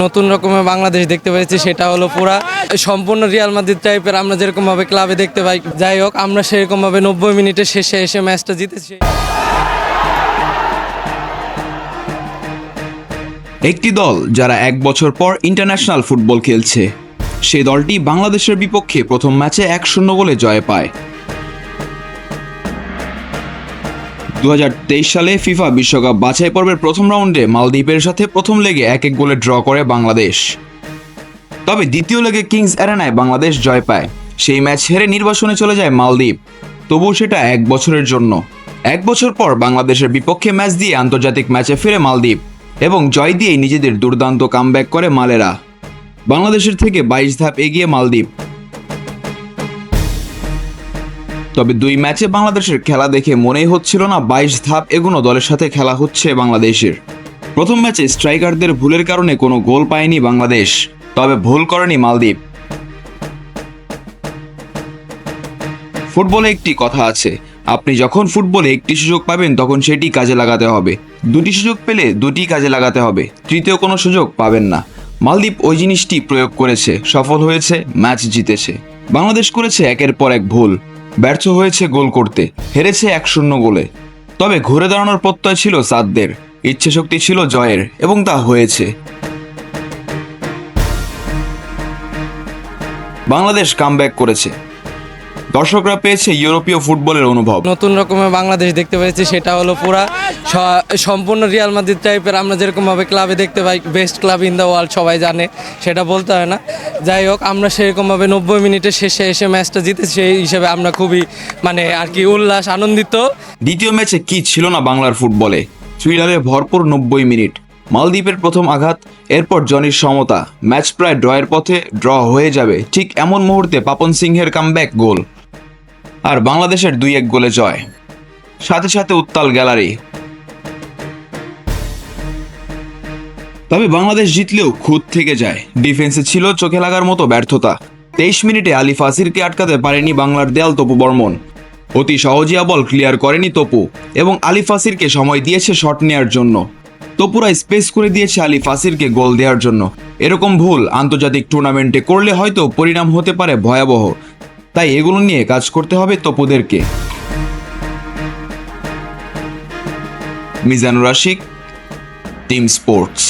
নতুন রকমের বাংলাদেশ দেখতে পেয়েছি, সেটা হলো পুরা সম্পূর্ণ রিয়াল মাদ্রিদ টাইপের। আমরা যেরকম ভাবে ক্লাবে দেখতে পাই, যাই হোক আমরা সেরকম ভাবে 90 মিনিটের শেষে এসে ম্যাচটা জিতেছি। একটি দল যারা 1 বছর পর ইন্টারন্যাশনাল ফুটবল খেলছে, সেই দলটি বাংলাদেশের বিপক্ষে প্রথম ম্যাচে 1-0 গোলে জয় পায়। 2023 সালে ফিফা বিশ্বকাপ বাছাই পর্বের প্রথম রাউন্ডে মালদ্বীপের সাথে প্রথম লেগে 1-1 গোলে ড্র করে বাংলাদেশ। তবে দ্বিতীয় লেগে কিংস অ্যারেনায় বাংলাদেশ জয় পায়। সেই ম্যাচ হেরে নির্বাসনে চলে যায় মালদ্বীপ, তবুও সেটা 1 বছরের জন্য। 1 বছর পর বাংলাদেশের বিপক্ষে ম্যাচ দিয়ে আন্তর্জাতিক ম্যাচে ফিরে মালদ্বীপ এবং জয় দিয়েই নিজেদের দুর্দান্ত কামব্যাক করে মালেরা। বাংলাদেশের থেকে 22 ধাপ এগিয়ে মালদ্বীপ। তবে 2 ম্যাচে বাংলাদেশের খেলা দেখে মনেই হচ্ছিল না 22 ধাপ এগোনো দলের সাথে খেলা হচ্ছে বাংলাদেশের। প্রথম ম্যাচে স্ট্রাইকারদের ভুলের কারণে কোনো গোল পায়নি বাংলাদেশ, তবে ভুল করেনি মালদ্বীপ। ফুটবলে একটি কথা আছে, আপনি যখন ফুটবলে একটি সুযোগ পাবেন তখন সেটি কাজে লাগাতে হবে। 2টি সুযোগ পেলে 2টি কাজে লাগাতে হবে, তৃতীয় কোনো সুযোগ পাবেন না। মালদ্বীপ ওই জিনিসটি প্রয়োগ করেছে, সফল হয়েছে, ম্যাচ জিতেছে। বাংলাদেশ করেছে একের পর এক ভুল, ব্যর্থ হয়েছে গোল করতে, হেরেছে 1-0 গোলে। তবে ঘুরে দাঁড়ানোর প্রত্যয় ছিল সাদদের, ইচ্ছে শক্তি ছিল জয়ের, এবং তা হয়েছে। বাংলাদেশ কামব্যাক করেছে, দর্শকরা পেয়েছে ইউরোপীয় ফুটবলের অনুভব। নতুন রকমের বাংলাদেশ দেখতে পেয়েছি, সেটা হলো পুরা সম্পূর্ণ রিয়াল মাদ্রিদ টাইপের। আমরা যেরকম ভাবে ক্লাবে দেখতে পাই, best club in the world, সবাই জানে, সেটা বলতে হয় না। যাই হোক আমরা সেরকম ভাবে 90 মিনিটের শেষে এসে ম্যাচটা জিতেছি, সেই হিসেবে আমরা খুবই আর কি উল্লাস, আনন্দিত। দ্বিতীয় ম্যাচে কি ছিল না বাংলার ফুটবলে, থ্রিলারে ভরপুর 90 মিনিট। মালদ্বীপের প্রথম আঘাত, এরপর জনির সমতা, ম্যাচ প্রায় ড্রয়ের পথে, ড্র হয়ে যাবে ঠিক এমন মুহূর্তে পাপন সিংহের কামব্যাক গোল, আর বাংলাদেশের 2-1 গোলে জয়। সাথে সাথে উত্তাল গ্যালারি। তবে বাংলাদেশ জিতলেও খুঁত থেকে যায়, ডিফেন্সে ছিল চোখে লাগার মতো ব্যর্থতা। 23 মিনিটে আলী ফাসিরকে আটকাতে পারেনি বাংলার দেয়াল তপু বর্মন। অতি সহজিয়া বল ক্লিয়ার করেনি তপু, এবং আলী ফাসিরকে সময় দিয়েছে শট নেয়ার জন্য। তপুরা স্পেস করে দিয়েছে আলী ফাসিরকে গোল দেওয়ার জন্য। এরকম ভুল আন্তর্জাতিক টুর্নামেন্টে করলে হয়তো পরিণাম হতে পারে ভয়াবহ, তাই এগুলো নিয়ে কাজ করতে হবে তপুদেরকে। Mizanur Ashik, team sports.